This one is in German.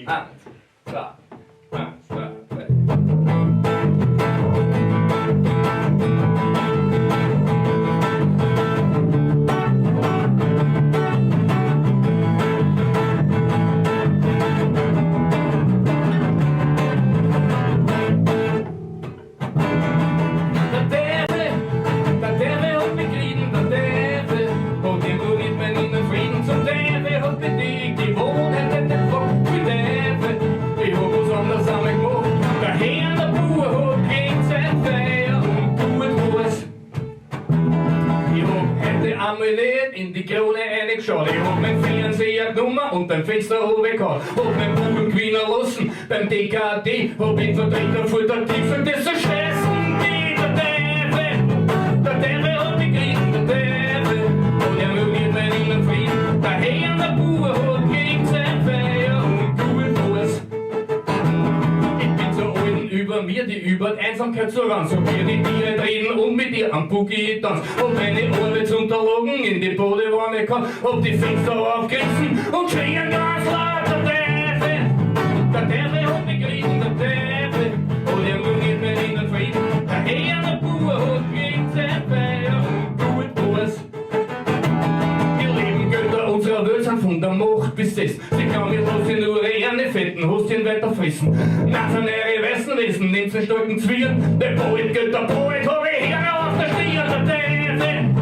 1, 2, 1, 2, 3. In die Krone reingeschaut. Ich hab mein Fernseher genommen und beim Fenster runtergehauen. Hab mein Buben gewinnen lassen beim DKD. Hab ihn Vertreter vor der Tiefe, das so scheißen wie der Teife. Der Teife hat mich gritt, der Teife. Und er ruiniert meinen Innenfrieden. Der Herr, der Bauer hat gegen sein Feier und tut was. Ich bin so alt über mir, die über die Einsamkeit so ran. So wir die Tiere reden und mit ihr am Boogie tanz. Hab meine Arbeitsunterlagen in die Badewanne gehabt. Hab die Fenster aufgerissen und schrien ganz laut, der Teife. Der Teife hat mich gritt, der Teife. Und er ruiniert meinen Innenfrieden. Der Herr, der Bauer hat gegen sein Feier und tut was. Die Lebengötter unserer Welt sind von der Macht besessen. Sie kann mit was in nur eine fetten Hostien weiter fressen. Nationäre weißen Wesen, nehmt den starken Zwirn. Der Poet, Götter, Poet, hab ich her auf der Stirn, der Teife.